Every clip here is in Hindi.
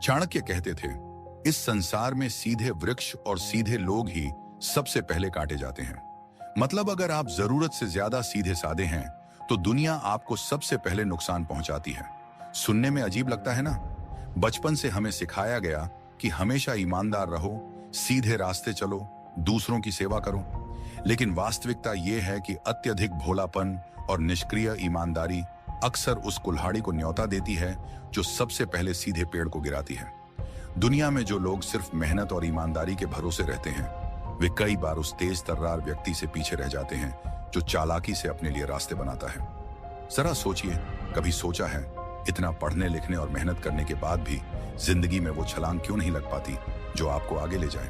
चाणक्य कहते थे, इस संसार में सीधे वृक्ष और सीधे लोग ही सबसे पहले काटे जाते हैं। मतलब अगर आप जरूरत से ज्यादा सीधे साधे हैं तो दुनिया आपको सबसे पहले नुकसान पहुंचाती है। सुनने में अजीब लगता है ना? बचपन से हमें सिखाया गया कि हमेशा ईमानदार रहो, सीधे रास्ते चलो, दूसरों की सेवा करो। लेकिन वास्तविकता यह है कि अत्यधिक भोलापन और निष्क्रिय ईमानदारी अक्सर उस कुल्हाड़ी को न्योता देती है जो सबसे पहले सीधे पेड़ को गिराती है। दुनिया में जो लोग सिर्फ मेहनत और ईमानदारी के भरोसे रहते हैं, वे कई बार उस तेज तर्रार व्यक्ति से पीछे रह जाते हैं जो चालाकी से अपने लिए रास्ते बनाता है। जरा सोचिए, कभी सोचा है इतना पढ़ने लिखने और मेहनत करने के बाद भी जिंदगी में वो छलांग क्यों नहीं लग पाती जो आपको आगे ले जाए?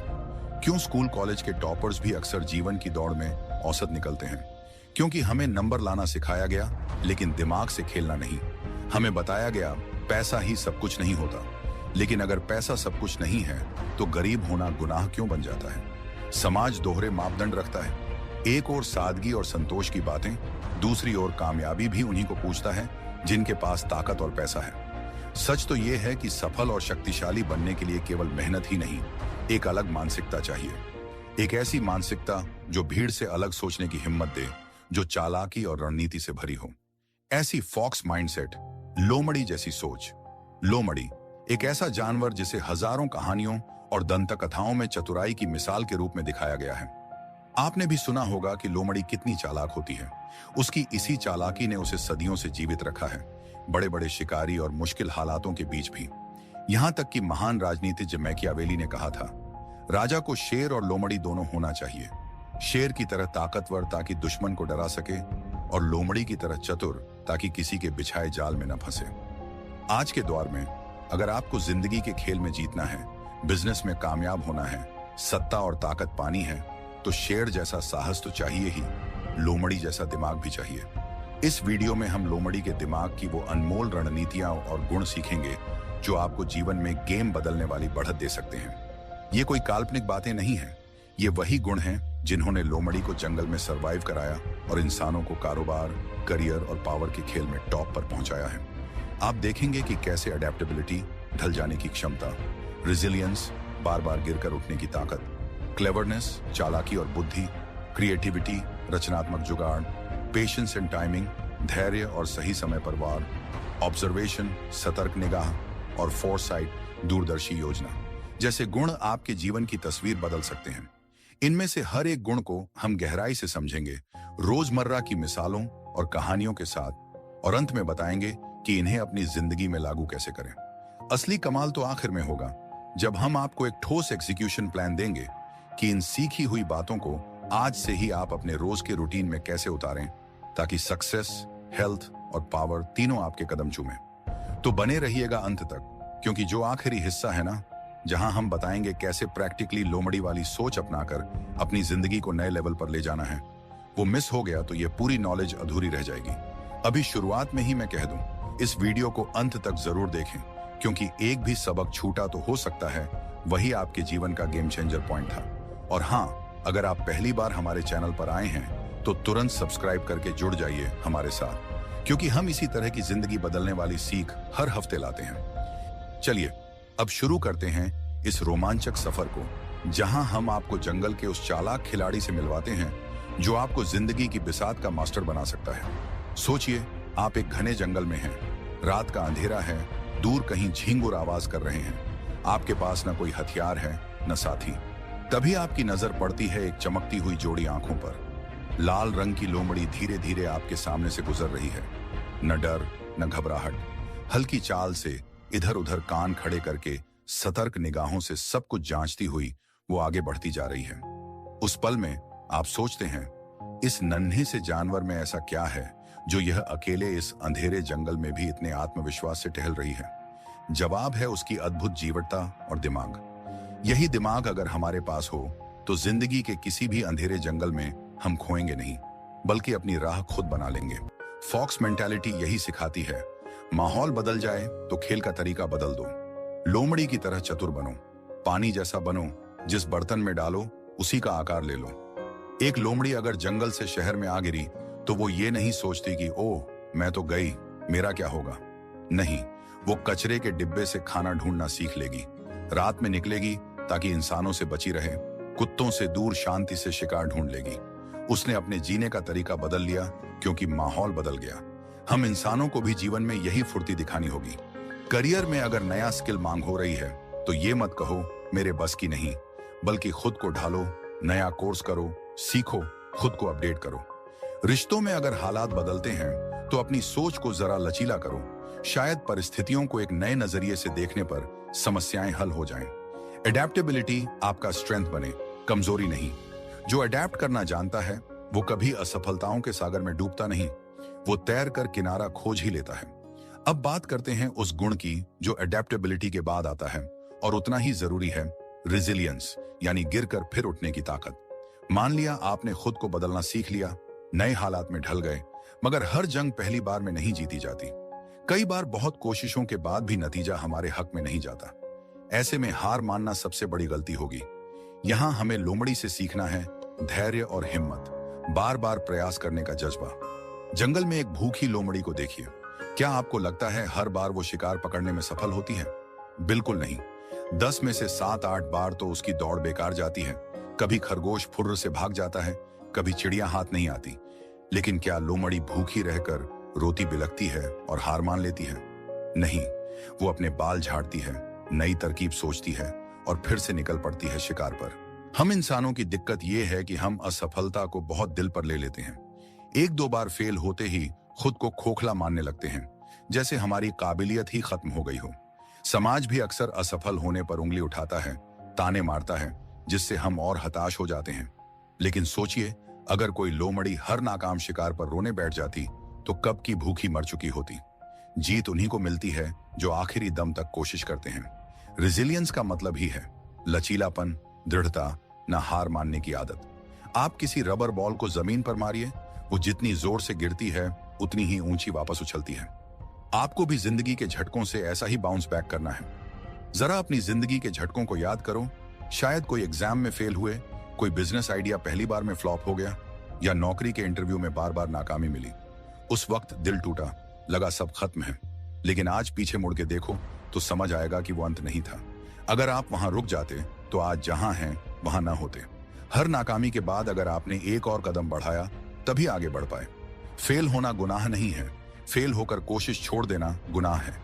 क्यों स्कूल कॉलेज के टॉपर्स भी अक्सर जीवन की दौड़ में औसत निकलते हैं? क्योंकि हमें नंबर लाना सिखाया गया लेकिन दिमाग से खेलना नहीं। हमें बताया गया पैसा ही सब कुछ नहीं होता, लेकिन अगर पैसा सब कुछ नहीं है तो गरीब होना गुनाह क्यों बन जाता है? समाज दोहरे मापदंड रखता है। एक ओर सादगी और संतोष की बातें, दूसरी ओर कामयाबी भी उन्हीं को पूछता है जिनके पास ताकत और पैसा है। सच तो यह है कि सफल और शक्तिशाली बनने के लिए केवल मेहनत ही नहीं, एक अलग मानसिकता चाहिए। एक ऐसी मानसिकता जो भीड़ से अलग सोचने की हिम्मत दे, जो चालाकी और रणनीति से भरी हो। ऐसी फॉक्स माइंडसेट, लोमड़ी जैसी सोच। लोमड़ी एक ऐसा जानवर जिसे हजारों कहानियों और दंत कथाओं में चतुराई की मिसाल के रूप में दिखाया गया है। आपने भी सुना होगा कि लोमड़ी कितनी चालाक होती है। उसकी इसी चालाकी ने उसे सदियों से जीवित रखा है, बड़े बड़े शिकारी और मुश्किल हालातों के बीच भी। यहां तक कि महान राजनीतिज्ञ मैकियावेली ने कहा था, राजा को शेर और लोमड़ी दोनों होना चाहिए। शेर की तरह ताकतवर ताकि दुश्मन को डरा सके, और लोमड़ी की तरह चतुर ताकि किसी के बिछाए जाल में न फंसे। आज के दौर में अगर आपको जिंदगी के खेल में जीतना है, बिजनेस में कामयाब होना है, सत्ता और ताकत पानी है, तो शेर जैसा साहस तो चाहिए ही, लोमड़ी जैसा दिमाग भी चाहिए। इस वीडियो में हम लोमड़ी के दिमाग की वो अनमोल रणनीतियां और गुण सीखेंगे जो आपको जीवन में गेम बदलने वाली बढ़त दे सकते हैं। ये कोई काल्पनिक बातें नहीं हैं, ये वही गुण हैं जिन्होंने लोमड़ी को जंगल में सरवाइव कराया और इंसानों को कारोबार, करियर और पावर के खेल में टॉप पर पहुंचाया है। आप देखेंगे कि कैसे अडेप्टेबिलिटी, ढल जाने की क्षमता, रेजिलियंस, बार बार गिरकर उठने की ताकत, क्लेवरनेस, चालाकी और बुद्धि, क्रिएटिविटी, रचनात्मक जुगाड़, पेशेंस एंड टाइमिंग, धैर्य और सही समय पर वार, ऑब्जर्वेशन, सतर्क निगाह और फोरसाइट, दूरदर्शी योजना जैसे गुण आपके जीवन की तस्वीर बदल सकते हैं। इनमें से हर एक गुण को हम गहराई से समझेंगे, रोजमर्रा की मिसालों और कहानियों के साथ, और अंत में बताएंगे कि इन्हें अपनी जिंदगी में लागू कैसे करें। असली कमाल तो आखिर में होगा, जब हम आपको एक ठोस एग्जीक्यूशन प्लान देंगे कि इन सीखी हुई बातों को आज से ही आप अपने रोज के रूटीन में कैसे उतारें ताकि सक्सेस, हेल्थ और पावर तीनों आपके कदम चूमें। तो बने रहिएगा अंत तक, क्योंकि जो आखिरी हिस्सा है ना, जहां हम बताएंगे कैसे प्रैक्टिकली लोमड़ी वाली सोच अपनाकर अपनी जिंदगी को नए लेवल पर ले जाना है, वो मिस हो गया तो ये पूरी नॉलेज अधूरी रह जाएगी। अभी शुरुआत में ही मैं कह दूं, इस वीडियो को अंत तक जरूर देखें, क्योंकि एक भी सबक छूटा तो हो सकता है वही आपके जीवन का गेम चेंजर पॉइंट था। और हाँ, अगर आप पहली बार हमारे चैनल पर आए हैं तो तुरंत सब्सक्राइब करके जुड़ जाइए हमारे साथ, क्योंकि हम इसी तरह की जिंदगी बदलने वाली सीख हर हफ्ते लाते हैं। चलिए अब शुरू करते हैं इस रोमांचक सफर को, जहां हम आपको जंगल के उस चालाक खिलाड़ी से मिलवाते हैं जो आपको जिंदगी की बिसात का मास्टर बना सकता है। सोचिए, आप एक घने जंगल में हैं, रात का अंधेरा है, दूर कहीं झींगुर आवाज कर रहे हैं, आपके पास न कोई हथियार है न साथी। तभी आपकी नजर पड़ती है एक चमकती हुई जोड़ी आंखों पर। लाल रंग की लोमड़ी धीरे धीरे आपके सामने से गुजर रही है। न डर न घबराहट, हल्की चाल से इधर उधर कान खड़े करके सतर्क निगाहों से सब कुछ जांचती हुई वो आगे बढ़ती जा रही है। उस पल में आप सोचते हैं, इस नन्हे से जानवर में ऐसा क्या है जो यह अकेले इस अंधेरे जंगल में भी इतने आत्मविश्वास से टहल रही है? जवाब है उसकी अद्भुत जीवटता और दिमाग। यही दिमाग अगर हमारे पास हो तो जिंदगी के किसी भी अंधेरे जंगल में हम खोएंगे नहीं, बल्कि अपनी राह खुद बना लेंगे। फॉक्स मेंटालिटी यही सिखाती है, माहौल बदल जाए तो खेल का तरीका बदल दो। लोमड़ी की तरह चतुर बनो, पानी जैसा बनो, जिस बर्तन में डालो उसी का आकार ले लो। एक लोमड़ी अगर जंगल से शहर में आ गिरी तो वो ये नहीं सोचती कि ओह मैं तो गई, मेरा क्या होगा। नहीं, वो कचरे के डिब्बे से खाना ढूंढना सीख लेगी, रात में निकलेगी ताकि इंसानों से बची रहे, कुत्तों से दूर शांति से शिकार ढूंढ लेगी। उसने अपने जीने का तरीका बदल लिया क्योंकि माहौल बदल गया। हम इंसानों को भी जीवन में यही फुर्ती दिखानी होगी। करियर में अगर नया स्किल मांग हो रही है तो ये मत कहो मेरे बस की नहीं, बल्कि खुद को ढालो, नया कोर्स करो, सीखो, खुद को अपडेट करो। रिश्तों में अगर हालात बदलते हैं तो अपनी सोच को जरा लचीला करो। शायद परिस्थितियों को एक नए नजरिए से देखने पर समस्याएं हल हो जाएं। एडेप्टेबिलिटी आपका स्ट्रेंथ बने, कमजोरी नहीं। जो अडेप्ट करना जानता है वो कभी असफलताओं के सागर में डूबता नहीं, वो तैर कर किनारा खोज ही लेता है। अब बात करते हैं उस गुण की जो अडेप्टेबिलिटी के बाद आता है और उतना ही जरूरी है, रेजिलियंस, यानी गिरकर फिर उठने की ताकत। मान लिया आपने खुद को बदलना सीख लिया, नए हालात में ढल गए, मगर हर जंग पहली बार में नहीं जीती जाती। कई बार बहुत कोशिशों के बाद भी नतीजा हमारे हक में नहीं जाता। ऐसे में हार मानना सबसे बड़ी गलती होगी। यहां हमें लोमड़ी से सीखना है धैर्य और हिम्मत, बार बार प्रयास करने का जज्बा। जंगल में एक भूखी लोमड़ी को देखिए, क्या आपको लगता है हर बार वो शिकार पकड़ने में सफल होती है? बिल्कुल नहीं। 10 में से 7-8 बार तो उसकी दौड़ बेकार जाती है। कभी खरगोश फुर्र से भाग जाता है, कभी चिड़िया हाथ नहीं आती। लेकिन क्या लोमड़ी भूखी रहकर रोती बिलखती है और हार मान लेती है? नहीं, वो अपने बाल झाड़ती है, नई तरकीब सोचती है और फिर से निकल पड़ती है शिकार पर। हम इंसानों की दिक्कत ये है कि हम असफलता को बहुत दिल पर ले लेते हैं। 1-2 बार फेल होते ही खुद को खोखला मानने लगते हैं, जैसे हमारी काबिलियत ही खत्म हो गई हो। समाज भी अक्सर असफल होने पर उंगली उठाता है, ताने मारता है, जिससे हम और हताश हो जाते हैं। लेकिन सोचिए, अगर कोई लोमड़ी हर नाकाम शिकार पर रोने बैठ जाती तो कब की भूखी मर चुकी होती। जीत उन्हीं को मिलती है जो आखिरी दम तक कोशिश करते हैं। रेजिलियंस का मतलब ही है लचीलापन, दृढ़ता, न हार मानने की आदत। आप किसी रबर बॉल को जमीन पर मारिए, वो जितनी जोर से गिरती है उतनी ही ऊंची वापस उछलती है। आपको भी जिंदगी के झटकों से ऐसा ही बाउंस बैक करना है। जरा अपनी जिंदगी के झटकों को याद करो। शायद कोई एग्जाम में फेल हुए, कोई बिजनेस आइडिया पहली बार में फ्लॉप हो गया, या नौकरी के इंटरव्यू में बार बार नाकामी मिली। उस वक्त दिल टूटा, लगा सब खत्म है। लेकिन आज पीछे मुड़ के देखो तो समझ आएगा कि वो अंत नहीं था। अगर आप वहां रुक जाते तो आज जहां हैं वहां ना होते। हर नाकामी के बाद अगर आपने एक और कदम बढ़ाया तभी आगे बढ़ पाए। फेल होना गुनाह नहीं है, फेल होकर कोशिश छोड़ देना गुनाह है।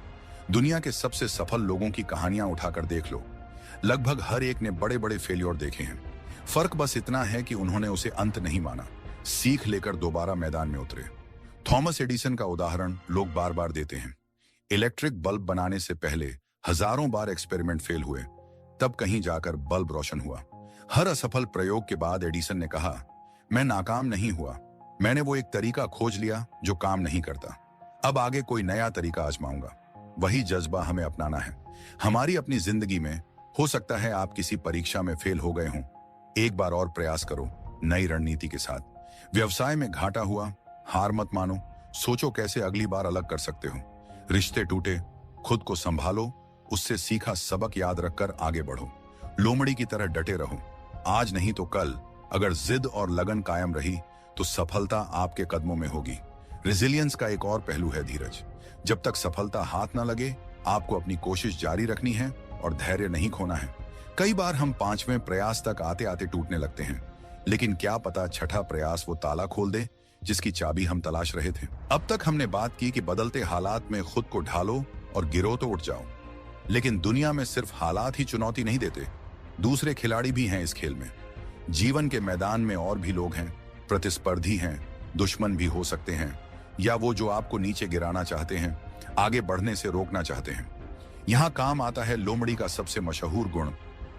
दुनिया के सबसे सफल लोगों की कहानियां उठाकर देख लो, लगभग हर एक ने बड़े बड़े फेल्योर देखे हैं। फर्क बस इतना है कि उन्होंने उसे अंत नहीं माना, सीख लेकर दोबारा मैदान में उतरे। थॉमस एडिसन का उदाहरण लोग बार बार देते हैं। इलेक्ट्रिक बल्ब बनाने से पहले हजारों बार एक्सपेरिमेंट फेल हुए, तब कहीं जाकर बल्ब रोशन हुआ। हर असफल प्रयोग के बाद एडिसन ने कहा, मैं नाकाम नहीं हुआ, मैंने वो एक तरीका खोज लिया जो काम नहीं करता, अब आगे कोई नया तरीका आजमाऊंगा। वही जज्बा हमें अपनाना है हमारी अपनी जिंदगी में। हो सकता है आप किसी परीक्षा में फेल हो गए हों, एक बार और प्रयास करो नई रणनीति के साथ। व्यवसाय में घाटा हुआ, हार मत मानो, सोचो कैसे अगली बार अलग कर सकते हो। रिश्ते टूटे, खुद को संभालो, उससे सीखा सबक याद रखकर आगे बढ़ो। लोमड़ी की तरह डटे रहो, आज नहीं तो कल। अगर जिद और लगन कायम रही तो सफलता आपके कदमों में होगी। रेजिलियंस का एक और पहलू है धीरज। जब तक सफलता हाथ ना लगे आपको अपनी कोशिश जारी रखनी है और धैर्य नहीं खोना है। कई बार हम 5वें प्रयास तक आते आते टूटने लगते हैं, लेकिन क्या पता छठा प्रयास वो ताला खोल दे जिसकी चाबी हम तलाश रहे थे। अब तक हमने बात की कि बदलते हालात में खुद को ढालो और गिरो तो उठ जाओ, लेकिन दुनिया में सिर्फ हालात ही चुनौती नहीं देते, दूसरे खिलाड़ी भी हैं इस खेल में। जीवन के मैदान में और भी लोग हैं, प्रतिस्पर्धी हैं, दुश्मन भी हो सकते हैं, या वो जो आपको नीचे गिराना चाहते हैं, आगे बढ़ने से रोकना चाहते हैं। यहां काम आता है लोमड़ी का सबसे मशहूर गुण,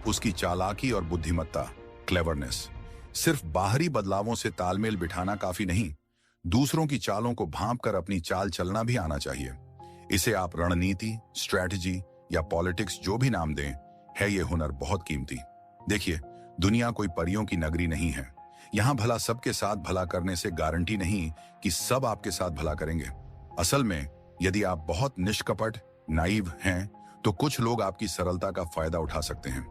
उसकी चालाकी और बुद्धिमत्ता, क्लेवरनेस। सिर्फ बाहरी बदलावों से तालमेल बिठाना काफी नहीं, दूसरों की चालों को भांप कर अपनी चाल चलना भी आना चाहिए। इसे आप रणनीति, स्ट्रैटेजी या पॉलिटिक्स जो भी नाम दें, है ये हुनर बहुत कीमती। देखिए, दुनिया कोई परियों की नगरी नहीं है। यहां भला सबके साथ भला करने से गारंटी नहीं कि सब आपके साथ भला करेंगे। असल में यदि आप बहुत निष्कपट, नाइव हैं, तो कुछ लोग आपकी सरलता का फायदा उठा सकते हैं।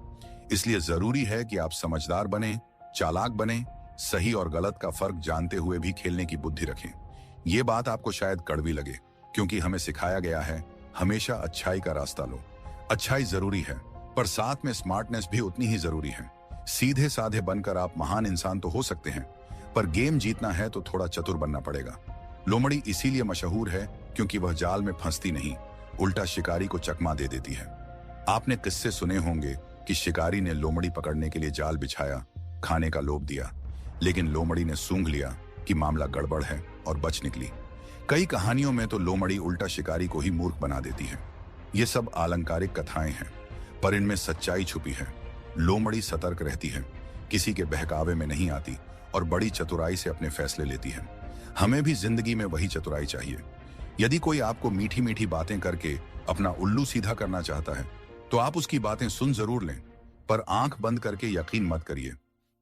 इसलिए जरूरी है कि आप समझदार बने, चालाक बने, सही और गलत का फर्क जानते हुए भी खेलने की बुद्धि रखें। ये बात आपको शायद कड़वी लगे, क्योंकि हमें सिखाया गया है हमेशा अच्छाई का रास्ता लो। अच्छाई जरूरी है, पर साथ में स्मार्टनेस भी उतनी ही जरूरी है। सीधे साधे बनकर आप महान इंसान तो हो सकते हैं, पर गेम जीतना है तो थोड़ा चतुर बनना पड़ेगा। लोमड़ी इसीलिए मशहूर है क्योंकि वह जाल में फंसती नहीं, उल्टा शिकारी को चकमा दे देती है। आपने किस्से सुने होंगे कि शिकारी ने लोमड़ी पकड़ने के लिए जाल बिछाया, खाने का लोभ दिया, लेकिन लोमड़ी ने सूंघ लिया कि मामला गड़बड़ है और बच निकली। कई कहानियों में तो लोमड़ी उल्टा शिकारी को ही मूर्ख बना देती है। ये सब अलंकारिक कथाएं हैं, पर इनमें सच्चाई छुपी है। लोमड़ी सतर्क रहती है, किसी के बहकावे में नहीं आती और बड़ी चतुराई से अपने फैसले लेती है। हमें भी जिंदगी में वही चतुराई चाहिए। यदि कोई आपको मीठी मीठी बातें करके अपना उल्लू सीधा करना चाहता है, तो आप उसकी बातें सुन जरूर लें, पर आंख बंद करके यकीन मत करिए।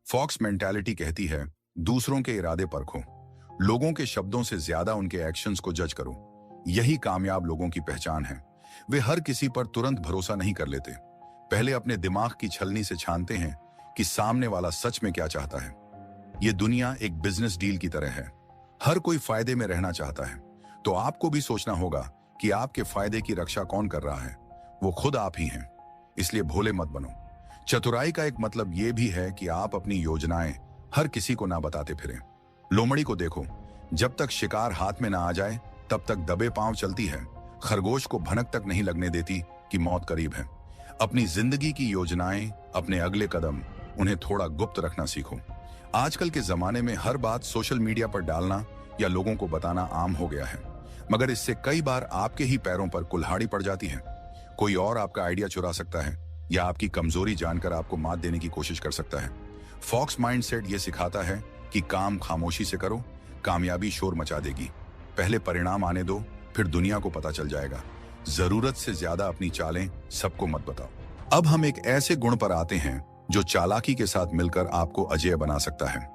फॉक्स मेंटालिटी कहती है, दूसरों के इरादे परखो, लोगों के शब्दों से ज्यादा उनके एक्शंस को जज करो। यही कामयाब लोगों की पहचान है। वे हर किसी पर तुरंत भरोसा नहीं कर लेते। पहले अपने दिमाग की छलनी से छानते हैं कि सामने वाला सच में क्या चाहता है। ये दुनिया एक बिजनेस डील की तरह है। हर कोई फायदे में रहना चाहता है, तो आपको भी सोचना होगा कि आपके फायदे की रक्षा कौन कर रहा है। वो खुद आप ही हैं। इसलिए भोले मत बनो। चतुराई का एक मतलब यह भी है कि आप अपनी योजनाएं हर किसी को ना बताते फिरें। लोमड़ी को देखो, जब तक शिकार हाथ में ना आ जाए तब तक दबे पांव चलती है। खरगोश को भनक तक नहीं लगने देती कि मौत करीब है। अपनी जिंदगी की योजनाएं, अपने अगले कदम, उन्हें थोड़ा गुप्त रखना सीखो। आजकल के जमाने में हर बात सोशल मीडिया पर डालना या लोगों को बताना आम हो गया है, मगर इससे कई बार आपके ही पैरों पर कुल्हाड़ी पड़ जाती है। कोई और आपका आइडिया चुरा सकता है या आपकी कमजोरी जानकर आपको मात देने की कोशिश कर सकता है। फॉक्स माइंडसेट ये सिखाता है कि काम खामोशी से करो, कामयाबी शोर मचा देगी। पहले परिणाम आने दो, फिर दुनिया को पता चल जाएगा। जरूरत से ज्यादा अपनी चालें सबको मत बताओ। अब हम एक ऐसे गुण पर आते हैं जो चालाकी के साथ मिलकर आपको अजेय बना सकता है।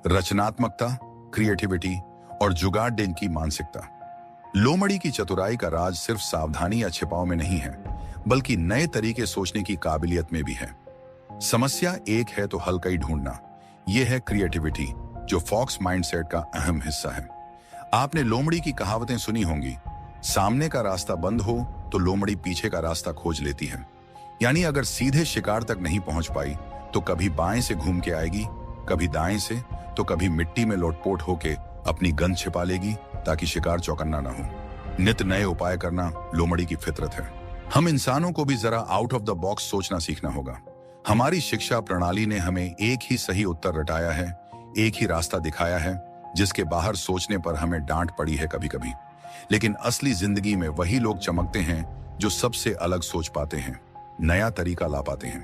रचनात्मकता, क्रिएटिविटी और जुगाड़ की मानसिकता। लोमड़ी की चतुराई का राज सिर्फ सावधानी या छिपाव में नहीं है, बल्कि नए तरीके सोचने की काबिलियत में भी है। समस्या एक है तो हल कई ढूंढना, यह है क्रिएटिविटी, जो फॉक्स माइंडसेट का अहम हिस्सा है। आपने लोमड़ी की कहावतें सुनी होंगी, सामने का रास्ता बंद हो तो लोमड़ी पीछे का रास्ता खोज लेती है। यानी अगर सीधे शिकार तक नहीं पहुंच पाई तो कभी बाएं से घूम के आएगी, कभी दाएं से, तो कभी मिट्टी में लोटपोट होके अपनी गंध छिपा लेगी ताकि शिकार चौकन्ना ना हो। नित नए उपाय करना लोमड़ी की फितरत है। हम इंसानों को भी जरा आउट ऑफ द बॉक्स सोचना सीखना होगा। हमारी शिक्षा प्रणाली ने हमें एक ही सही उत्तर रटाया है, एक ही रास्ता दिखाया है, जिसके बाहर सोचने पर हमें डांट पड़ी है कभी कभी। लेकिन असली जिंदगी में वही लोग चमकते हैं जो सबसे अलग सोच पाते हैं, नया तरीका ला पाते हैं।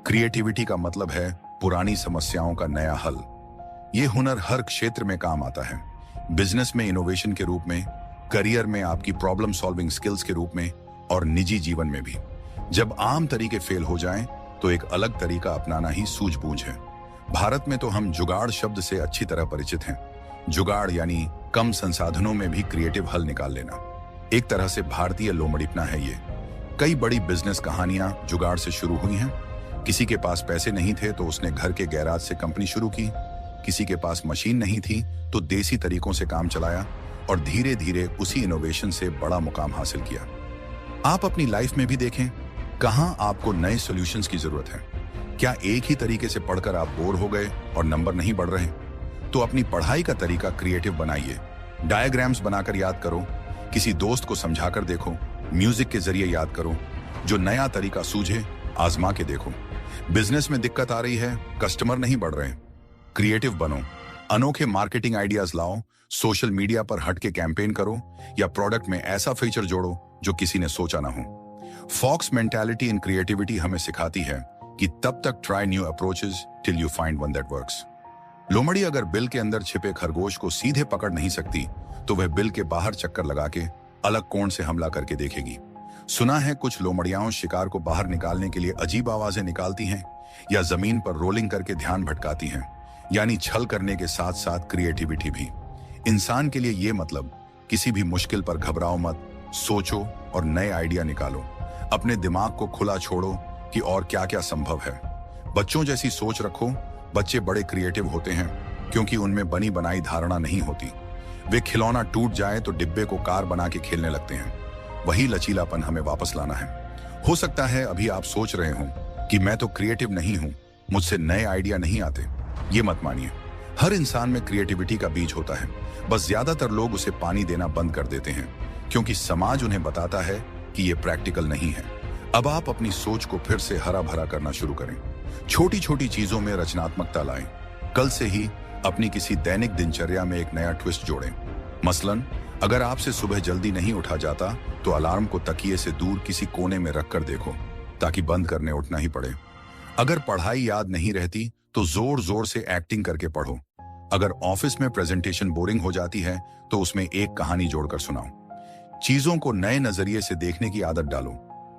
क्रिएटिविटी का मतलब है पुरानी समस्याओं का नया हल। ये हुनर हर क्षेत्र में काम आता है। बिजनेस में इनोवेशन के रूप में, करियर में आपकी प्रॉब्लम सॉल्विंग स्किल्स के रूप में, और निजी जीवन में भी। जब आम तरीके फेल हो जाएं, तो एक अलग तरीका अपनाना ही सूझबूझ है। भारत में तो हम जुगाड़ शब्द से अच्छी तरह परिचित हैं। जुगाड़ यानी कम संसाधनों में भी क्रिएटिव हल निकाल लेना। एक तरह से भारतीय लोमड़ीपना है ये। कई बड़ी बिजनेस कहानियां जुगाड़ से शुरू हुई हैं। किसी के पास पैसे नहीं थे तो उसने घर के गैराज से कंपनी शुरू की। किसी के पास मशीन नहीं थी तो देसी तरीकों से काम चलाया और धीरे धीरे उसी इनोवेशन से बड़ा मुकाम हासिल किया। आप अपनी लाइफ में भी देखें, कहां आपको नए सॉल्यूशंस की जरूरत है। क्या एक ही तरीके से पढ़कर आप बोर हो गए और नंबर नहीं बढ़ रहे? तो अपनी पढ़ाई का तरीका क्रिएटिव बनाइए। डायग्राम्स बनाकर याद करो, किसी दोस्त को समझाकर देखो, म्यूजिक के जरिए याद करो। जो नया तरीका सूझे आजमा के देखो। बिजनेस में दिक्कत आ रही है, कस्टमर नहीं बढ़ रहे, क्रिएटिव बनो, अनोखे मार्केटिंग आइडियाज लाओ, सोशल मीडिया पर हट के कैंपेन करो या प्रोडक्ट में ऐसा फीचर जोड़ो जो किसी ने सोचा ना हो। फॉक्स मेंटालिटी इन क्रिएटिविटी हमें सिखाती है कि तब तक try new approaches till you find one that works. लोमड़ी अगर बिल के अंदर छिपे खरगोश को सीधे पकड़ नहीं सकती, तो वह बिल के बाहर चक्कर लगा के अलग कोण से हमला करके देखेगी। सुना है कुछ लोमड़ियाओं शिकार को बाहर निकालने के लिए अजीब आवाजें निकालती हैं या जमीन पर रोलिंग करके ध्यान भटकाती हैं। यानी छल करने के साथ साथ क्रिएटिविटी भी। इंसान के लिए ये मतलब, किसी भी मुश्किल पर घबराओ मत, सोचो और नए आइडिया निकालो। अपने दिमाग को खुला छोड़ो कि और क्या क्या संभव है। बच्चों जैसी सोच रखो। बच्चे बड़े क्रिएटिव होते हैं क्योंकि उनमें बनी बनाई धारणा नहीं होती। वे खिलौना टूट जाए तो डिब्बे को कार बना के खेलने लगते हैं। वही लचीलापन हमें वापस लाना है। हो सकता है अभी आप सोच रहे हो कि मैं तो क्रिएटिव नहीं हूं, मुझसे नए आइडिया नहीं आते। ये मत मानिए। हर इंसान में क्रिएटिविटी का बीज होता है, बस ज्यादातर लोग उसे पानी देना बंद कर देते हैं क्योंकि समाज उन्हें बताता है कि ये प्रैक्टिकल नहीं है। अब आप अपनी सोच को फिर से हरा भरा करना शुरू करें। छोटी छोटी चीजों में रचनात्मकता लाएं। कल से ही अपनी किसी दैनिक दिनचर्या में एक नया ट्विस्ट जोड़ें। मसलन, अगर आपसे सुबह जल्दी नहीं उठा जाता तो अलार्म को तकिए से दूर किसी कोने में रखकर देखो, ताकि बंद करने उठना ही पड़े। अगर पढ़ाई याद नहीं रहती तो जोर जोर से एक्टिंग करके पढ़ो। अगर ऑफिस में प्रेजेंटेशन बोरिंग हो जाती है तो उसमें एक कहानी जोड़कर सुनाओ। चीजों को नए नजरिए से देखने की आदत डालो।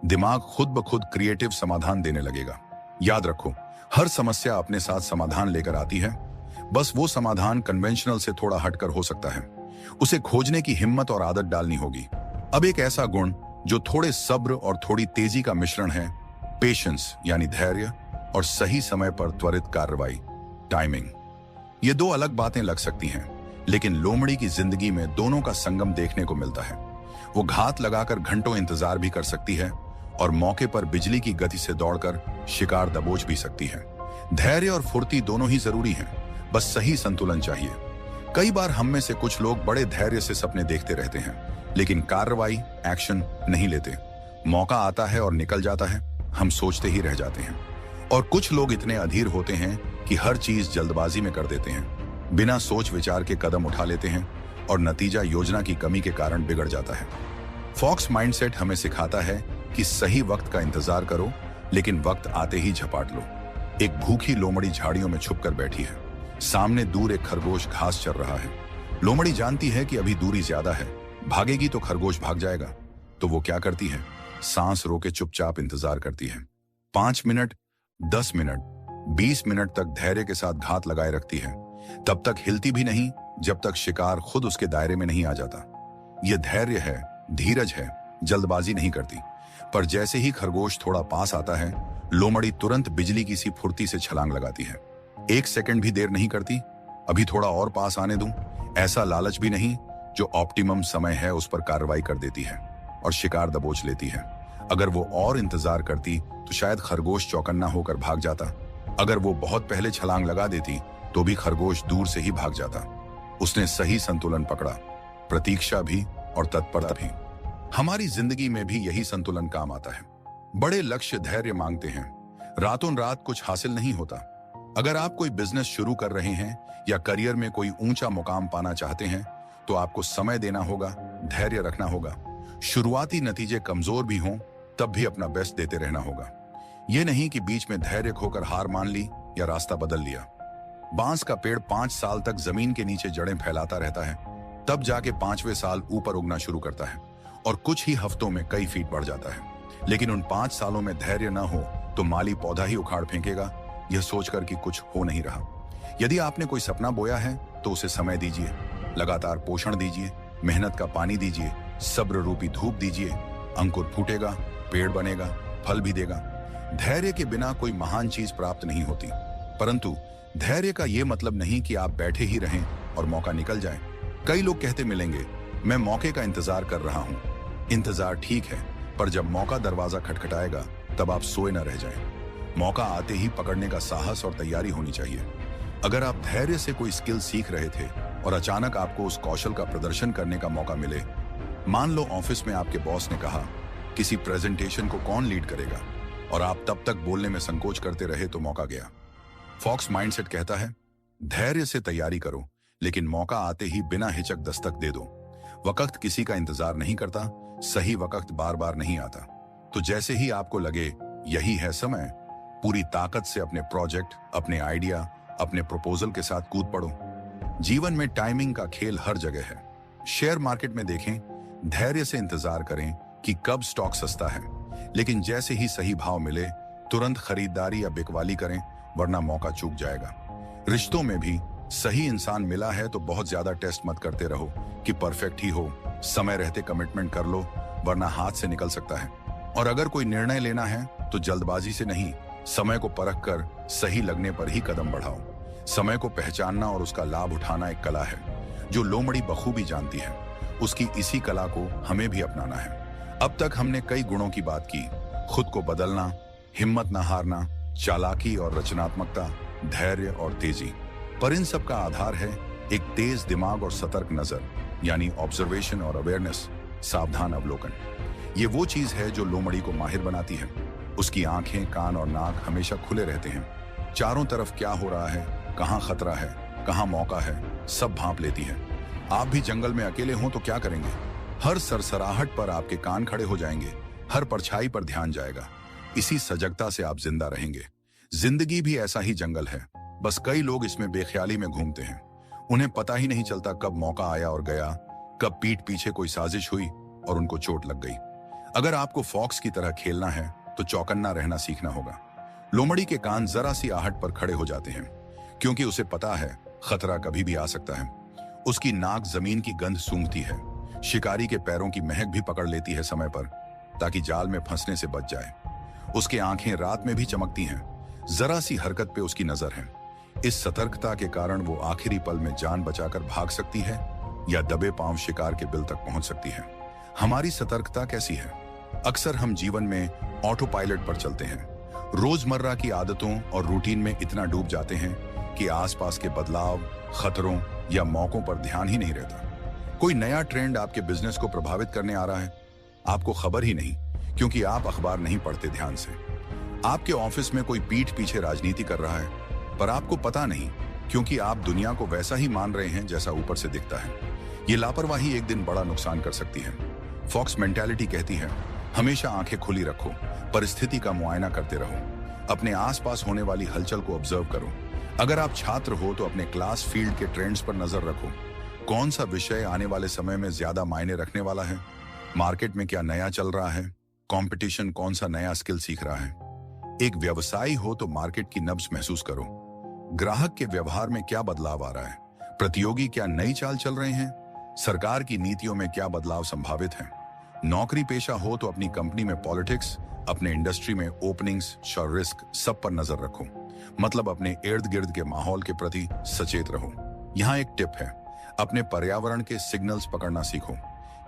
दिमाग खुद ब खुद क्रिएटिव समाधान देने लगेगा। याद रखो, हर समस्या अपने साथ समाधान लेकर आती है, बस वो समाधान कन्वेंशनल से थोड़ा हटकर हो सकता है। उसे खोजने की हिम्मत और आदत डालनी होगी। अब एक ऐसा गुण जो थोड़े सब्र और थोड़ी तेजी का मिश्रण है, पेशेंस यानी धैर्य, और सही समय पर त्वरित कार्रवाई, टाइमिंग। ये दो अलग बातें लग सकती हैं, लेकिन लोमड़ी की जिंदगी में दोनों का संगम देखने को मिलता है। वो घात लगाकर घंटों इंतजार भी कर सकती है और मौके पर बिजली की गति से दौड़कर शिकार दबोच भी सकती है। धैर्य और फुर्ती दोनों ही जरूरी हैं, बस सही संतुलन चाहिए। कई बार हम में से कुछ लोग बड़े धैर्य से सपने देखते रहते हैं, लेकिन कार्रवाई, एक्शन नहीं लेते। मौका आता है और निकल जाता है, हम सोचते ही रह जाते हैं। और कुछ लोग इतने अधीर होते हैं कि हर चीज जल्दबाजी में कर देते हैं, बिना सोच विचार के कदम उठा लेते हैं और नतीजा योजना की कमी के कारण बिगड़ जाता है। फॉक्स माइंडसेट हमें सिखाता है कि सही वक्त का इंतजार करो, लेकिन वक्त आते ही झपाट लो। एक भूखी लोमड़ी झाड़ियों में छुपकर बैठी है। सामने दूर एक खरगोश घास चर रहा है। लोमड़ी जानती है कि अभी दूरी ज्यादा है, भागेगी तो खरगोश भाग जाएगा। तो वो क्या करती है? सांस रोके चुपचाप इंतजार करती है। 5 मिनट, 10 मिनट, 20 मिनट तक धैर्य के साथ घात लगाए रखती है। तब तक हिलती भी नहीं जब तक शिकार खुद उसके दायरे में नहीं आ जाता। यह धैर्य है, धीरज है, जल्दबाजी नहीं करती। पर जैसे ही खरगोश थोड़ा पास आता है, लोमड़ी तुरंत बिजली की सी फुर्ती से छलांग लगाती है। 1 सेकंड भी देर नहीं करती, अभी थोड़ा और पास आने दूं, ऐसा लालच भी नहीं। जो ऑप्टिमम समय है उस पर कार्रवाई कर देती है और शिकार दबोच लेती है। अगर वो और इंतजार करती तो शायद खरगोश चौकन्ना होकर भाग जाता। अगर वो बहुत पहले छलांग लगा देती तो भी खरगोश दूर से ही भाग जाता। उसने सही संतुलन पकड़ा, प्रतीक्षा भी और तत्परता भी। हमारी जिंदगी में भी यही संतुलन काम आता है। बड़े लक्ष्य धैर्य मांगते हैं, रातों रात कुछ हासिल नहीं होता। अगर आप कोई बिजनेस शुरू कर रहे हैं या करियर में कोई ऊंचा मुकाम पाना चाहते हैं तो आपको समय देना होगा, धैर्य रखना होगा। शुरुआती नतीजे कमजोर भी हों तब भी अपना बेस्ट देते रहना होगा। यह नहीं कि बीच में धैर्य खोकर हार मान ली या रास्ता बदल लिया। बांस का पेड़ 5 साल तक जमीन के नीचे जड़ें फैलाता रहता है, तब जाके 5वें साल ऊपर उगना शुरू करता है और कुछ ही हफ्तों में कई फीट बढ़ जाता है। लेकिन उन 5 सालों में धैर्य न हो तो माली पौधा ही उखाड़ फेंकेगा, यह सोचकर कि कुछ हो नहीं रहा। यदि आपने कोई सपना बोया है तो उसे समय दीजिए, लगातार पोषण दीजिए, मेहनत का पानी दीजिए, सब्र रूपी धूप दीजिए। अंकुर फूटेगा, पेड़ बनेगा, फल भी देगा। धैर्य के बिना कोई महान चीज प्राप्त नहीं होती, परंतु धैर्य का यह मतलब नहीं कि आप बैठे ही रहें और मौका निकल जाए। कई लोग कहते मिलेंगे, मैं मौके का इंतजार कर रहा हूं। इंतजार ठीक है, पर जब मौका दरवाजा खटखटाएगा तब आप सोए न रह जाएं। मौका आते ही पकड़ने का साहस और तैयारी होनी चाहिए। अगर आप धैर्य से कोई स्किल सीख रहे थे और अचानक आपको उस कौशल का प्रदर्शन करने का मौका मिले, मान लो ऑफिस में आपके बॉस ने कहा किसी प्रेजेंटेशन को कौन लीड करेगा और आप तब तक बोलने में संकोच करते रहे तो मौका गया। फॉक्स माइंडसेट कहता है, धैर्य से तैयारी करो, लेकिन मौका आते ही बिना हिचक दस्तक दे दो। वक्त किसी का इंतजार नहीं करता, सही वक्त बार बार नहीं आता। तो जैसे ही आपको लगे यही है समय, पूरी ताकत से अपने प्रोजेक्ट, अपने आइडिया, अपने प्रपोजल के साथ कूद पड़ो। जीवन में टाइमिंग का खेल हर जगह है। शेयर मार्केट में देखें, धैर्य से इंतजार करें कि कब स्टॉक सस्ता है, लेकिन जैसे ही सही भाव मिले तुरंत खरीदारी या बिकवाली करें, वरना मौका चूक जाएगा। रिश्तों में भी सही इंसान मिला है तो बहुत ज्यादा टेस्ट मत करते रहो कि परफेक्ट ही हो। समय रहते कमिटमेंट कर लो, वरना हाथ से निकल सकता है। और अगर कोई निर्णय लेना है तो जल्दबाजी से नहीं, समय को परख कर सही लगने पर ही कदम बढ़ाओ। समय को पहचानना और उसका लाभ उठाना एक कला है जो लोमड़ी बखूबी जानती है। उसकी इसी कला को हमें भी अपनाना है। अब तक हमने कई गुणों की बात की, खुद को बदलना, हिम्मत न हारना, चालाकी और रचनात्मकता, धैर्य और तेजी। पर इन सब का आधार है एक तेज दिमाग और सतर्क नजर, यानी ऑब्जर्वेशन और अवेयरनेस, सावधान अवलोकन। ये वो चीज है जो लोमड़ी को माहिर बनाती है। उसकी आंखें, कान और नाक हमेशा खुले रहते हैं। चारों तरफ क्या हो रहा है, कहाँ खतरा है, कहाँ मौका है, सब भांप लेती है। आप भी जंगल में अकेले हों तो क्या करेंगे? हर सरसराहट पर आपके कान खड़े हो जाएंगे, हर परछाई पर ध्यान जाएगा। इसी सजगता से आप जिंदा रहेंगे। जिंदगी भी ऐसा ही जंगल है, बस कई लोग इसमें बेख्याली में घूमते हैं। उन्हें पता ही नहीं चलता कब मौका आया और गया, कब पीठ पीछे कोई साजिश हुई और उनको चोट लग गई। अगर आपको फॉक्स की तरह खेलना है तो चौकन्ना रहना सीखना होगा। लोमड़ी के कान जरा सी आहट पर खड़े हो जाते हैं, क्योंकि उसे पता है खतरा कभी भी आ सकता है। उसकी नाक जमीन की गंध सूंघती है, शिकारी के पैरों की महक भी पकड़ लेती है समय पर, ताकि जाल में फंसने से बच जाए। उसकी आंखें रात में भी चमकती हैं, जरा सी हरकत पे उसकी नजर है। इस सतर्कता के कारण वो आखिरी पल में जान बचाकर भाग सकती है या दबे पांव शिकार के बिल तक पहुंच सकती है। हमारी सतर्कता कैसी है? अक्सर हम जीवन में ऑटो पायलट पर चलते हैं, रोजमर्रा की आदतों और रूटीन में इतना डूब जाते हैं कि आसपास के बदलाव, खतरों या मौकों पर ध्यान ही नहीं रहता। कोई नया ट्रेंड आपके बिजनेस को प्रभावित करने आ रहा है, आपको खबर ही नहीं, क्योंकि आप अखबार नहीं पढ़ते ध्यान से। आपके ऑफिस में कोई पीठ पीछे राजनीति कर रहा है, पर आपको पता नहीं, क्योंकि आप दुनिया को वैसा ही मान रहे हैं जैसा ऊपर से दिखता है। ये लापरवाही एक दिन बड़ा नुकसान कर सकती है। फॉक्स मेंटालिटी कहती है, हमेशा आंखें खुली रखो, परिस्थिति का मुआयना करते रहो, अपने आसपास होने वाली हलचल को ऑब्जर्व करो। अगर आप छात्र हो तो अपने क्लास फील्ड के ट्रेंड्स पर नजर रखो। कौन सा विषय आने वाले समय में ज्यादा मायने रखने वाला है? मार्केट में क्या नया चल रहा है? कंपटीशन कौन सा नया स्किल सीख रहा है? एक व्यवसायी हो तो मार्केट की नब्ज महसूस करो। ग्राहक के व्यवहार में क्या बदलाव आ रहा है? प्रतियोगी क्या नई चाल चल रहे हैं? सरकार की नीतियों में क्या बदलाव संभावित है? नौकरी पेशा हो तो अपनी कंपनी में पॉलिटिक्स, अपने इंडस्ट्री में ओपनिंग्स और रिस्क, सब पर नजर रखो। मतलब अपने इर्द गिर्द के माहौल के प्रति सचेत रहो। यहाँ एक टिप है, अपने पर्यावरण के सिग्नल्स पकड़ना सीखो।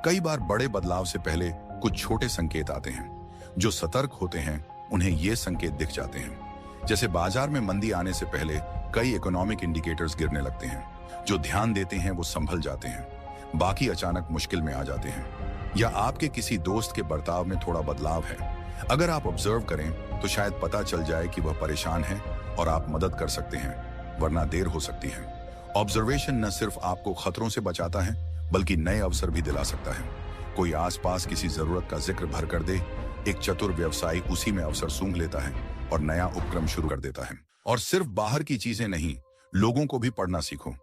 कई बार बड़े बदलाव से पहले कुछ छोटे संकेत आते हैं। जो सतर्क होते हैं उन्हें ये संकेत दिख जाते हैं। जैसे बाजार में मंदी आने से पहले कई इकोनॉमिक इंडिकेटर्स गिरने लगते हैं। जो ध्यान देते हैं वो संभल जाते हैं, बाकी अचानक मुश्किल में आ जाते हैं। या आपके किसी दोस्त के बर्ताव में थोड़ा बदलाव है, अगर आप ऑब्जर्व करें तो शायद पता चल जाए कि वह परेशान है और आप मदद कर सकते हैं, वरना देर हो सकती है। ऑब्जर्वेशन न सिर्फ आपको खतरों से बचाता है, बल्कि नए अवसर भी दिला सकता है। कोई आसपास किसी जरूरत का जिक्र भर कर दे, एक चतुर व्यवसायी उसी में अवसर सूंघ लेता है और नया उपक्रम शुरू कर देता है। और सिर्फ बाहर की चीजें नहीं, लोगों को भी पढ़ना सीखो।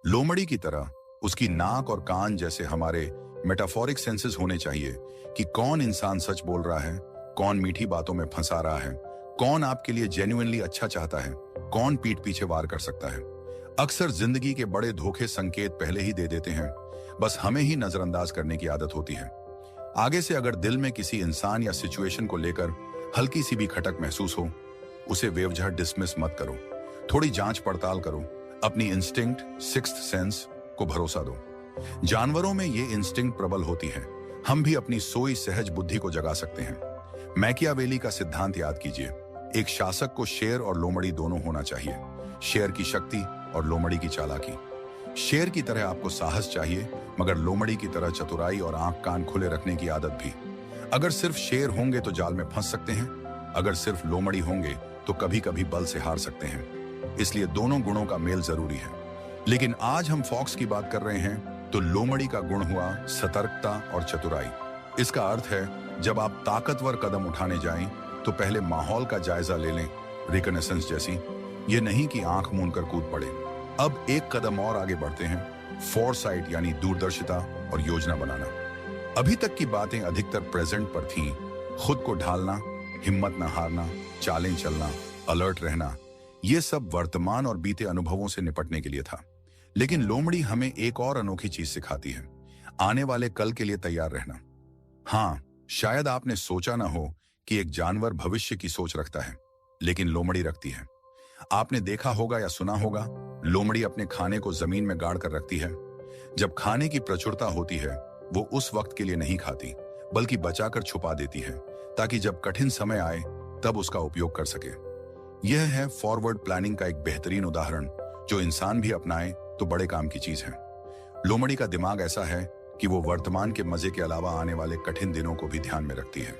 लोमड़ी की तरह उसकी नाक और कान जैसे हमारे मेटाफोरिक सेंसेस होने चाहिए कि कौन इंसान सच बोल रहा है, कौन मीठी बातों में फंसा रहा है, कौन आपके लिए जेन्युइनली अच्छा चाहता है, कौन पीठ पीछे वार कर सकता है। अक्सर जिंदगी के बड़े धोखे संकेत पहले ही दे देते हैं, बस हमें ही नजरअंदाज करने की आदत होती है। आगे से अगर दिल में किसी इंसान या सिचुएशन को लेकर हल्की सी भी खटक महसूस हो, उसे बेवजह डिसमिस मत करो। थोड़ी जांच पड़ताल करो, अपनी इंस्टिंक्ट, सिक्स्थ सेंस को भरोसा दो। जानवरों में ये इंस्टिंक्ट प्रबल होती है, हम भी अपनी सोई सहज बुद्धि को जगा सकते हैं। मैकियावेली का सिद्धांत याद कीजिए, एक शासक को शेर और लोमड़ी दोनों होना चाहिए। शेर की शक्ति और लोमड़ी की चालाकी। शेर की तरह आपको साहस चाहिए, मगर लोमड़ी की तरह चतुराई और आंख कान खुले रखने की आदत भी। अगर सिर्फ शेर होंगे तो जाल में फंस सकते हैं, अगर सिर्फ लोमड़ी होंगे तो कभी कभी बल से हार सकते हैं। इसलिए दोनों गुणों का मेल जरूरी है। लेकिन आज हम फॉक्स की बात कर रहे हैं, तो लोमड़ी का गुण हुआ सतर्कता और चतुराई। इसका अर्थ है, जब आप ताकतवर कदम उठाने जाएं, तो पहले माहौल का जायजा ले लें, रिकनेसेंस जैसी। ये नहीं कि आंख मूंद कर कूद पड़े। अब एक कदम और आगे बढ़ते हैं, फोरसाइट यानी दूरदर्शिता और योजना बनाना। अभी तक की बातें अधिकतर प्रेजेंट पर थीं, खुद को ढालना, हिम्मत न हारना, चालें चलना, अलर्ट रहना, ये सब वर्तमान और बीते अनुभवों से निपटने के लिए था। लेकिन लोमड़ी हमें एक और अनोखी चीज सिखाती है, आने वाले कल के लिए तैयार रहना। हाँ, शायद आपने सोचा ना हो कि एक जानवर भविष्य की सोच रखता है, लेकिन लोमड़ी रखती है। आपने देखा होगा या सुना होगा, लोमड़ी अपने खाने को जमीन में गाड़ कर रखती है। जब खाने की प्रचुरता होती है, वो उस वक्त के लिए नहीं खाती, बल्कि बचाकर छुपा देती है ताकि जब कठिन समय आए तब उसका उपयोग कर सके। यह है फॉरवर्ड प्लानिंग का एक बेहतरीन उदाहरण, जो इंसान भी अपनाए तो बड़े काम की चीज है। लोमड़ी का दिमाग ऐसा है कि वो वर्तमान के मजे के अलावा आने वाले कठिन दिनों को भी ध्यान में रखती है।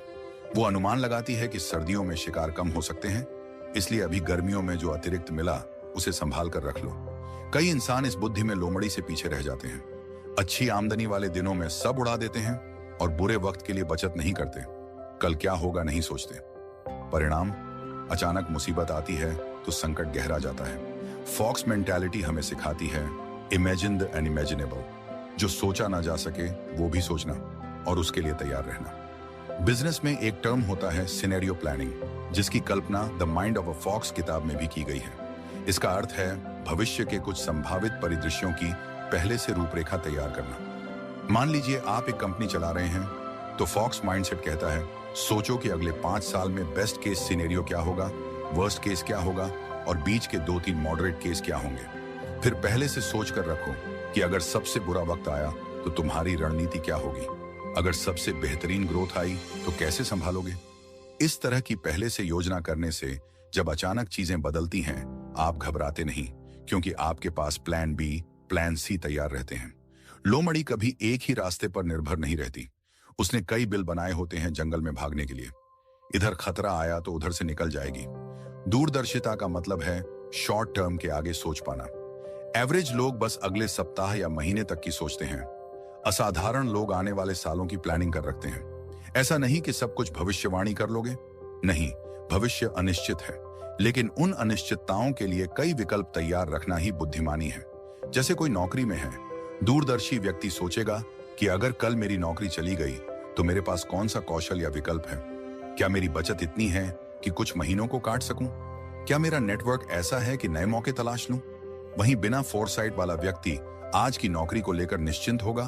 वो अनुमान लगाती है कि सर्दियों में शिकार कम हो सकते हैं, इसलिए अभी गर्मियों में जो अतिरिक्त मिला उसे संभाल कर रख लो। कई इंसान इस बुद्धि में लोमड़ी से पीछे रह जाते हैं। अच्छी आमदनी वाले दिनों में सब उड़ा देते हैं और बुरे वक्त के लिए बचत नहीं करते। कल क्या होगा नहीं सोचते। परिणाम, अचानक मुसीबत आती है तो संकट गहरा जाता है। फॉक्स मेंटालिटी हमें सिखाती है इमेजिन द अनइमेजिनेबल, जो सोचा ना जा सके वो भी सोचना और उसके लिए तैयार रहना। बिजनेस में एक टर्म होता है सिनेरियो प्लानिंग, जिसकी कल्पना the mind of a fox किताब में भी की गई है। इसका अर्थ है भविष्य के कुछ संभावित परिदृश्यों की पहले से रूपरेखा तैयार करना। मान लीजिए आप एक कंपनी चला रहे हैं, तो फॉक्स माइंडसेट कहता है सोचो कि अगले 5 साल में बेस्ट केस सिनेरियो क्या होगा, वर्स्ट केस क्या होगा और बीच के 2-3 मॉडरेट केस क्या होंगे। फिर पहले से सोच कर रखो कि अगर सबसे बुरा वक्त आया तो तुम्हारी रणनीति क्या होगी, अगर सबसे बेहतरीन ग्रोथ आई तो कैसे संभालोगे। इस तरह की पहले से योजना करने से जब अचानक चीजें बदलती हैं, आप घबराते नहीं, क्योंकि आपके पास प्लान बी, प्लान सी तैयार रहते हैं। लोमड़ी कभी एक ही रास्ते पर निर्भर नहीं रहती। उसने कई बिल बनाए होते हैं जंगल में भागने के लिए। इधर खतरा आया तो उधर से निकल जाएगी। दूरदर्शिता का मतलब है शॉर्ट टर्म के आगे सोच पाना। एवरेज लोग बस अगले सप्ताह या महीने तक की सोचते हैं। असाधारण लोग आने वाले सालों की प्लानिंग कर रखते हैं। ऐसा नहीं कि सब कुछ भविष्यवाणी कर लोगे, नहीं, भविष्य अनिश्चित है, लेकिन उन अनिश्चितताओं के लिए कई विकल्प तैयार रखना ही बुद्धिमानी है। जैसे कोई नौकरी में है, दूरदर्शी व्यक्ति सोचेगा कि अगर कल मेरी नौकरी चली गई तो मेरे पास कौन सा कौशल या विकल्प है। क्या मेरी बचत इतनी है कि कुछ महीनों को काट सकूं? क्या मेरा नेटवर्क ऐसा है कि नए मौके तलाश लूं? वहीं बिना फोरसाइट वाला व्यक्ति आज की नौकरी को लेकर निश्चिंत होगा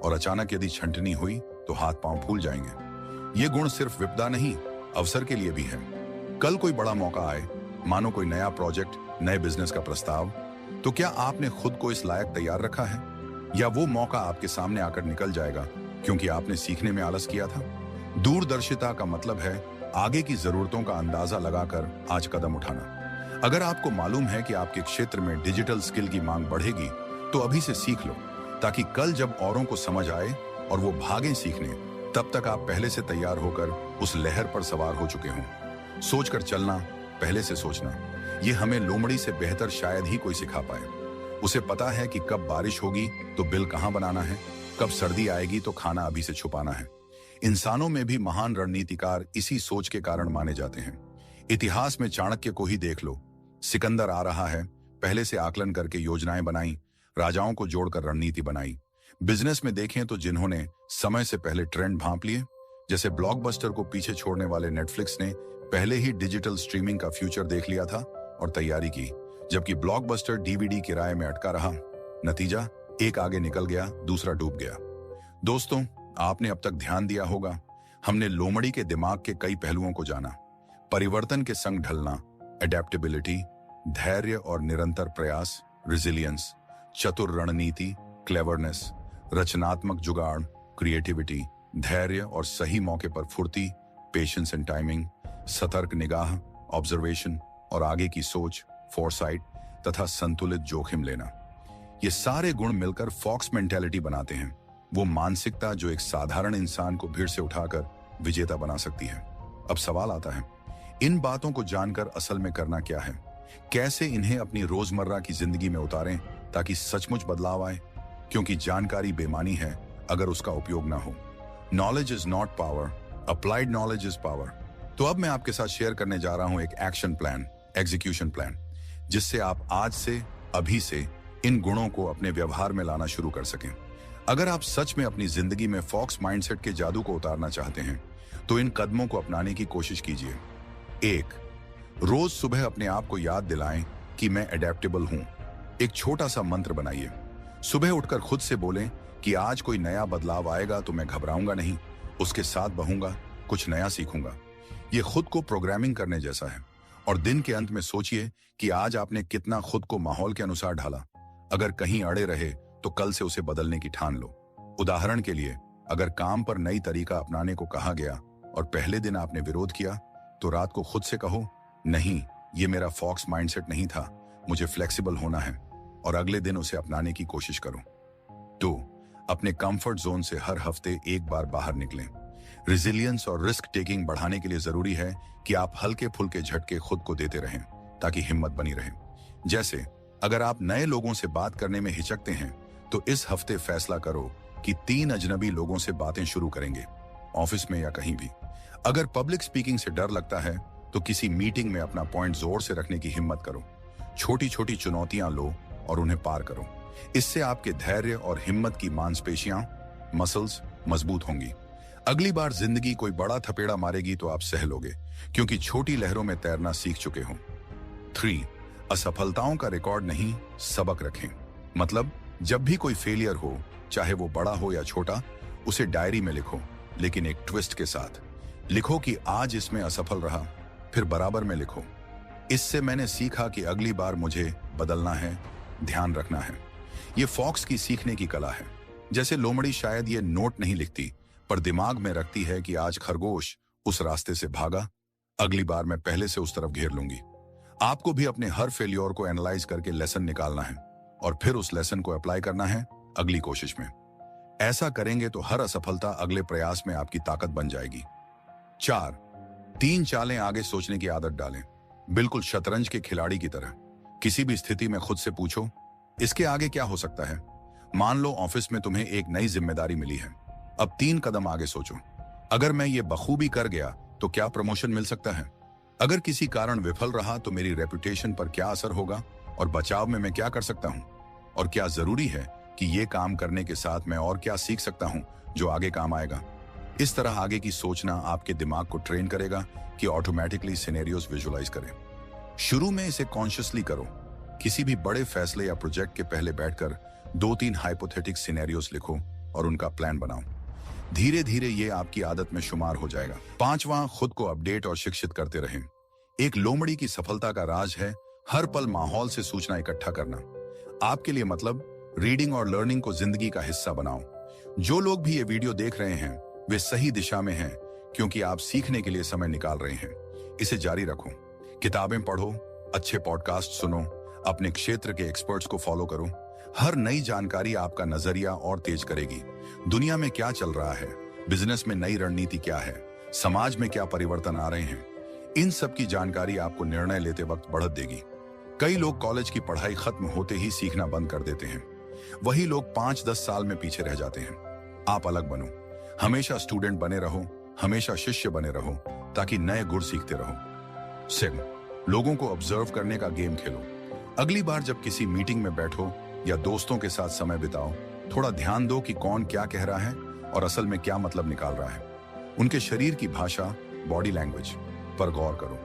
और अचानक यदि छंटनी हुई तो हाथ पांव फूल जाएंगे। ये गुण सिर्फ विपदा नहीं, अवसर के लिए भी है। कल कोई बड़ा मौका आए, मानो कोई नया प्रोजेक्ट, नए बिजनेस का प्रस्ताव, तो क्या आपने खुद को इस लायक तैयार रखा है, या वो मौका आपके सामने आकर निकल जाएगा क्योंकि आपने सीखने में आलस किया था? दूरदर्शिता का मतलब है आगे की जरूरतों का अंदाजा लगाकर आज कदम उठाना। अगर आपको मालूम है कि आपके क्षेत्र में डिजिटल स्किल की मांग बढ़ेगी, तो अभी से सीख लो, ताकि कल जब औरों को समझ आए और वो भागें सीखने, तब तक आप पहले से तैयार होकर उस लहर पर सवार हो चुके हों। सोचकर चलना, पहले से सोचना, ये हमें लोमड़ी से बेहतर शायद ही कोई सिखा पाए। उसे पता है कि कब बारिश होगी तो बिल कहां बनाना है, कब सर्दी आएगी तो खाना अभी से छुपाना है। इंसानों में भी महान रणनीतिकार इसी सोच के कारण माने जाते हैं। इतिहास में चाणक्य को ही देख लो। सिकंदर आ रहा है, पहले से आकलन करके योजनाएं बनाई, राजाओं को जोड़कर रणनीति बनाई। बिजनेस में देखें तो जिन्होंने समय से पहले ट्रेंड भांप लिए, जैसे ब्लॉकबस्टर को पीछे छोड़ने वाले नेटफ्लिक्स ने पहले ही डिजिटल स्ट्रीमिंग का फ्यूचर देख लिया था और तैयारी की, जबकि ब्लॉकबस्टर डीवीडी किराए में अटका रहा। नतीजा, एक आगे निकल गया, दूसरा डूब गया। दोस्तों, आपने अब तक ध्यान दिया होगा, हमने लोमड़ी के दिमाग के कई पहलुओं को जाना। परिवर्तन के संग ढलना, एडेप्टेबिलिटी, धैर्य और निरंतर प्रयास, रेजिलियंस, चतुर रणनीति, क्लेवरनेस, रचनात्मक जुगाड़, क्रिएटिविटी, धैर्य और सही मौके पर फुर्ती, पेशेंस एंड टाइमिंग, सतर्क निगाह, ऑब्जर्वेशन और आगे की सोच, फोरसाइट तथा संतुलित जोखिम लेना। ये सारे गुण मिलकर फॉक्स मेंटालिटी बनाते हैं, वो मानसिकता जो एक साधारण इंसान को भीड़ से उठाकर विजेता बना सकती है। अब सवाल आता है, इन बातों को जानकर असल में करना क्या है? कैसे इन्हें अपनी रोजमर्रा की जिंदगी में उतारें ताकि सचमुच बदलाव आए? क्योंकि जानकारी बेमानी है अगर उसका उपयोग ना हो। Knowledge is not power, applied knowledge is power. तो अब मैं आपके साथ शेयर करने जा रहा हूं एक एक्शन प्लान, एग्जीक्यूशन प्लान, जिससे आप आज से, अभी से इन गुणों को अपने व्यवहार में लाना शुरू कर सकें। अगर आप सच में अपनी जिंदगी में फॉक्स माइंडसेट के जादू को उतारना चाहते हैं, तो इन कदमों को अपनाने की कोशिश कीजिए। 1, रोज सुबह अपने आप को याद दिलाएं कि मैं अडेप्टेबल हूं। एक छोटा सा मंत्र बनाइए। सुबह उठकर खुद से बोलें कि आज कोई नया बदलाव आएगा तो मैं घबराऊंगा नहीं, उसके साथ बहूंगा, कुछ नया सीखूंगा। ये खुद को प्रोग्रामिंग करने जैसा है। और दिन के अंत में सोचिए कि आज आपने कितना खुद को माहौल के अनुसार ढाला। अगर कहीं अड़े रहे तो कल से उसे बदलने की ठान लो। उदाहरण के लिए, अगर काम पर नई तरीका अपनाने को कहा गया और पहले दिन आपने विरोध किया, तो रात को खुद से कहो, नहीं, ये मेरा फॉक्स माइंडसेट नहीं था, मुझे फ्लेक्सिबल होना है, और अगले दिन उसे अपनाने की कोशिश करो। 2. अपने कंफर्ट जोन से हर हफ्ते एक बार बाहर निकलें। रिजिलियंस और रिस्क टेकिंग बढ़ाने के लिए जरूरी है कि आप हल्के फुल्के झटके खुद को देते रहें ताकि हिम्मत बनी रहे। जैसे अगर आप नए लोगों से बात करने में हिचकते हैं, तो इस हफ्ते फैसला करो कि 3 अजनबी लोगों से बातें शुरू करेंगे, ऑफिस में या कहीं भी। अगर पब्लिक स्पीकिंग से डर लगता है, तो किसी मीटिंग में अपना पॉइंट जोर से रखने की हिम्मत करो। छोटी छोटी चुनौतियां लो और उन्हें पार करो। इससे आपके धैर्य और हिम्मत की मांसपेशियां, मसल्स मजबूत होंगी। अगली बार जिंदगी कोई बड़ा थपेड़ा मारेगी तो आप सह लोगे, क्योंकि छोटी लहरों में तैरना सीख चुके हो। 3. असफलताओं का रिकॉर्ड नहीं, सबक रखें। मतलब जब भी कोई फेलियर हो, चाहे वो बड़ा हो या छोटा, उसे डायरी में लिखो, लेकिन एक ट्विस्ट के साथ। लिखो कि आज इसमें असफल रहा, फिर बराबर में लिखो, इससे मैंने सीखा कि अगली बार मुझे बदलना है, ध्यान रखना है। ये फॉक्स की सीखने की कला है। जैसे लोमड़ी शायद ये नोट नहीं लिखती, पर दिमाग में रखती है कि आज खरगोश उस रास्ते से भागा, अगली बार मैं पहले से उस तरफ घेर लूंगी। आपको भी अपने हर फेल्योर को एनालाइज करके लेसन निकालना है और फिर उस लेसन को अप्लाई करना है अगली कोशिश में। ऐसा करेंगे तो हर असफलता अगले प्रयास में आपकी ताकत बन जाएगी। 4. 3 चालें आगे सोचने की आदत डालें। बिल्कुल शतरंज के खिलाड़ी की तरह किसी भी स्थिति में खुद से पूछो, इसके आगे क्या हो सकता है। मान लो ऑफिस में तुम्हें एक नई जिम्मेदारी मिली है। अब 3 कदम आगे सोचो। अगर मैं ये बखूबी कर गया तो क्या प्रमोशन मिल सकता है? अगर किसी कारण विफल रहा तो मेरी रेपुटेशन पर क्या असर होगा, और बचाव में मैं क्या कर सकता हूं? और क्या जरूरी है कि ये काम करने के साथ मैं और क्या सीख सकता हूं जो आगे काम आएगा? इस तरह आगे की सोचना आपके दिमाग को ट्रेन करेगा कि ऑटोमेटिकली सिनेरियोस विजुअलाइज करें। शुरू में इसे कॉन्शियसली करो। किसी भी बड़े फैसले या प्रोजेक्ट के पहले बैठकर 2-3 हाइपोथेटिक सिनेरियोस लिखो और उनका प्लान बनाओ। धीरे धीरे ये आपकी आदत में शुमार हो जाएगा। 5वां, खुद को अपडेट और शिक्षित करते रहें। एक लोमड़ी की सफलता का राज है हर पल माहौल से सूचना इकट्ठा करना। आपके लिए मतलब रीडिंग और लर्निंग को जिंदगी का हिस्सा बनाओ। जो लोग भी ये वीडियो देख रहे हैं वे सही दिशा में हैं, क्योंकि आप सीखने के लिए समय निकाल रहे हैं। इसे जारी रखो। किताबें पढ़ो, अच्छे पॉडकास्ट सुनो, अपने क्षेत्र के एक्सपर्ट्स को फॉलो करो। हर नई जानकारी आपका नजरिया और तेज करेगी। दुनिया में क्या चल रहा है, बिजनेस में नई रणनीति क्या है, समाज में क्या परिवर्तन आ रहे हैं, इन सब की जानकारी आपको निर्णय लेते वक्त बढ़त देगी। कई लोग कॉलेज की पढ़ाई खत्म होते ही सीखना बंद कर देते हैं। वही लोग 5-10 साल में पीछे रह जाते हैं। आप अलग बनो। हमेशा स्टूडेंट बने रहो, हमेशा शिष्य बने रहो, ताकि नए गुण सीखते रहो। 7. लोगों को ऑब्जर्व करने का गेम खेलो। अगली बार जब किसी मीटिंग में बैठो या दोस्तों के साथ समय बिताओ, थोड़ा ध्यान दो कि कौन क्या कह रहा है और असल में क्या मतलब निकाल रहा है। उनके शरीर की भाषा, बॉडी लैंग्वेज पर गौर करो।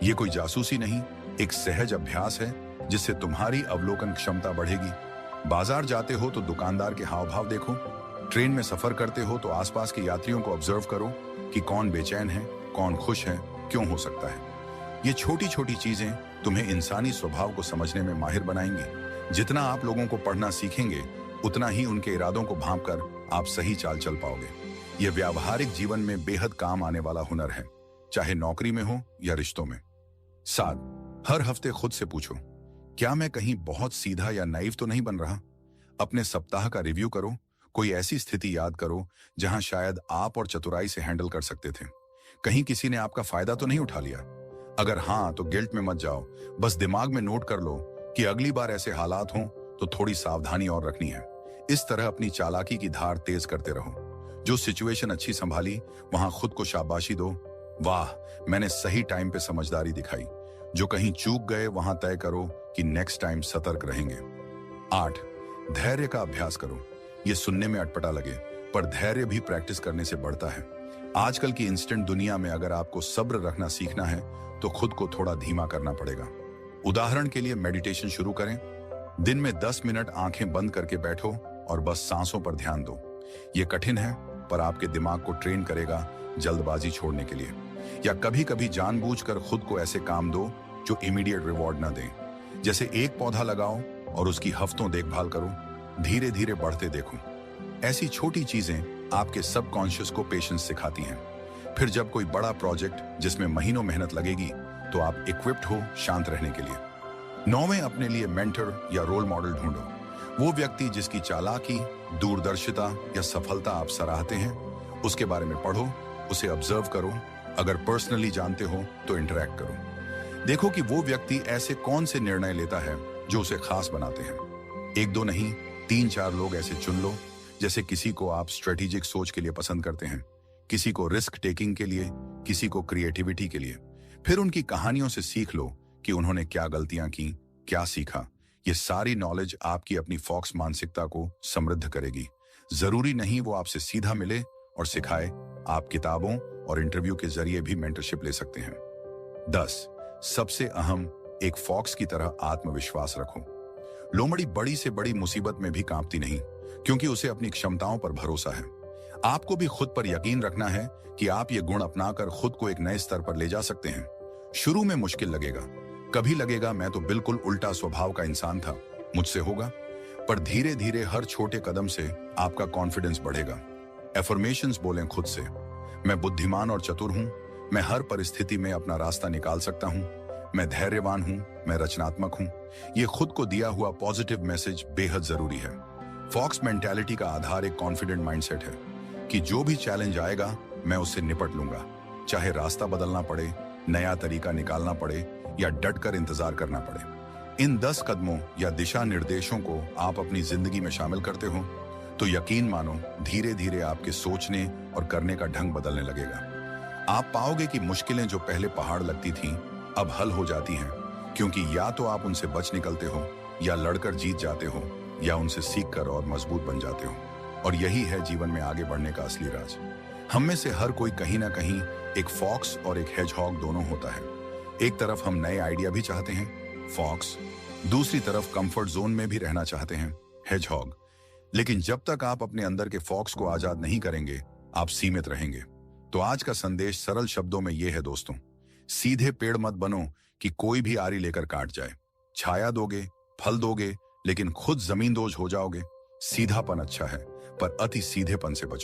ये कोई जासूसी नहीं, एक सहज अभ्यास है जिससे तुम्हारी अवलोकन क्षमता बढ़ेगी। बाजार जाते हो तो दुकानदार के हाव भाव देखो। ट्रेन में सफर करते हो तो आसपास के यात्रियों को ऑब्जर्व करो कि कौन बेचैन है, कौन खुश है, क्यों हो सकता है। ये छोटी छोटी चीजें तुम्हें इंसानी स्वभाव को समझने में माहिर बनाएंगी। जितना आप लोगों को पढ़ना सीखेंगे, उतना ही उनके इरादों को भांपकर आप सही चाल चल पाओगे। यह व्यावहारिक जीवन में बेहद काम आने वाला हुनर है, चाहे नौकरी में हो या रिश्तों में। 7. हर हफ्ते खुद से पूछो, क्या मैं कहीं बहुत सीधा या नाइव तो नहीं बन रहा? अपने सप्ताह का रिव्यू करो। कोई ऐसी स्थिति याद करो जहां शायद आप और चतुराई से हैंडल कर सकते थे। कहीं किसी ने आपका फायदा तो नहीं उठा लिया? अगर हाँ, तो गिल्ट में मत जाओ। बस दिमाग में नोट कर लो कि अगली बार ऐसे हालात हों तो थोड़ी सावधानी और रखनी है। इस तरह अपनी चालाकी की धार तेज करते रहो। जो सिचुएशन अच्छी संभाली, वहां खुद को शाबाशी दो। वाह, मैंने सही टाइम पे समझदारी दिखाई। जो कहीं चूक गए, वहां तय करो कि नेक्स्ट टाइम सतर्क रहेंगे। 8. धैर्य का अभ्यास करो। ये सुनने में अटपटा लगे, पर धैर्य भी प्रैक्टिस करने से बढ़ता है। आजकल की इंस्टेंट दुनिया में अगर आपको सब्र रखना सीखना है तो खुद को थोड़ा धीमा करना पड़ेगा। उदाहरण के लिए मेडिटेशन शुरू करें। दिन में 10 मिनट आंखें बंद करके बैठो और बस सांसों पर ध्यान दो। ये कठिन है, पर आपके दिमाग को ट्रेन करेगा जल्दबाजी छोड़ने के लिए। या कभी कभी जानबूझकर खुद को ऐसे काम दो जो इमीडिएट रिवॉर्ड ना दें। जैसे एक पौधा लगाओ और उसकी हफ्तों देखभाल करो, धीरे धीरे बढ़ते देखो। ऐसी छोटी चीजें आपके सबकॉन्शियस को पेशेंस सिखाती हैं। फिर जब कोई बड़ा प्रोजेक्ट जिसमें महीनों मेहनत लगेगी तो आप इक्विप्ड हो शांत रहने के लिए। 9वें, अपने लिए मेंटर या रोल मॉडल ढूंढो। वो व्यक्ति जिसकी चालाकी, दूरदर्शिता या सफलता आप सराहते हैं, उसके बारे में पढ़ो, उसे ऑब्जर्व करो। अगर पर्सनली जानते हो तो इंटरेक्ट करो। देखो कि वो व्यक्ति ऐसे कौन से निर्णय लेता है जो उसे खास बनाते हैं। एक दो नहीं, 3-4 लोग ऐसे चुन लो। जैसे किसी को आप स्ट्रेटेजिक सोच के लिए पसंद करते हैं, किसी को रिस्क टेकिंग के लिए, किसी को क्रिएटिविटी के लिए। फिर उनकी कहानियों से सीख लो कि उन्होंने क्या गलतियां की, क्या सीखा। ये सारी नॉलेज आपकी अपनी फॉक्स मानसिकता को समृद्ध करेगी। जरूरी नहीं वो आपसे सीधा मिले और सिखाए, आप किताबों और इंटरव्यू के जरिए भी मेंटरशिप ले सकते हैं। 10, सबसे अहम, एक फॉक्स की तरह आत्मविश्वास रखो। लोमड़ी बड़ी से बड़ी मुसीबत में भी कांपती नहीं, क्योंकि उसे अपनी क्षमताओं पर भरोसा है। आपको भी खुद पर यकीन रखना है कि आप ये गुण अपनाकर खुद को एक नए स्तर पर ले जा सकते हैं। शुरू में मुश्किल लगेगा, कभी लगेगा मैं तो बिल्कुल उल्टा स्वभाव का इंसान था, मुझसे होगा। पर धीरे धीरे हर छोटे कदम से आपका कॉन्फिडेंस बढ़ेगा। एफर्मेशंस बोलें खुद से, मैं बुद्धिमान और चतुर हूं, मैं हर परिस्थिति में अपना रास्ता निकाल सकता हूं, मैं धैर्यवान हूं, मैं रचनात्मक हूं। ये खुद को दिया हुआ पॉजिटिव मैसेज बेहद जरूरी है। फॉक्स मेंटालिटी का आधार एक कॉन्फिडेंट माइंडसेट है कि जो भी चैलेंज आएगा मैं उससे निपट लूंगा, चाहे रास्ता बदलना पड़े, नया तरीका निकालना पड़े या डटकर इंतजार करना पड़े। इन 10 कदमों या दिशा निर्देशों को आप अपनी जिंदगी में शामिल करते हो तो यकीन मानो धीरे धीरे आपके सोचने और करने का ढंग बदलने लगेगा। आप पाओगे कि मुश्किलें जो पहले पहाड़ लगती थीं अब हल हो जाती हैं, क्योंकि या तो आप उनसे बच निकलते हो या लड़कर जीत जाते हो या उनसे सीखकर और मजबूत बन जाते हो। और यही है जीवन में आगे बढ़ने का असली राज। हम में से हर कोई कहीं ना कहीं एक फॉक्स और एक हेजहॉग दोनों होता है। एक तरफ हम नए आइडिया भी चाहते हैं, फॉक्स, दूसरी तरफ कंफर्ट जोन में भी रहना चाहते हैं, हेजहॉग। लेकिन जब तक आप अपने अंदर के फॉक्स को आजाद नहीं करेंगे, आप सीमित रहेंगे। तो आज का संदेश सरल शब्दों में यह है दोस्तों, सीधे पेड़ मत बनो कि कोई भी आरी लेकर काट जाए। छाया दोगे, फल दोगे, लेकिन खुद जमींदोज हो जाओगे। सीधापन अच्छा है, पर अति सीधेपन से बचो।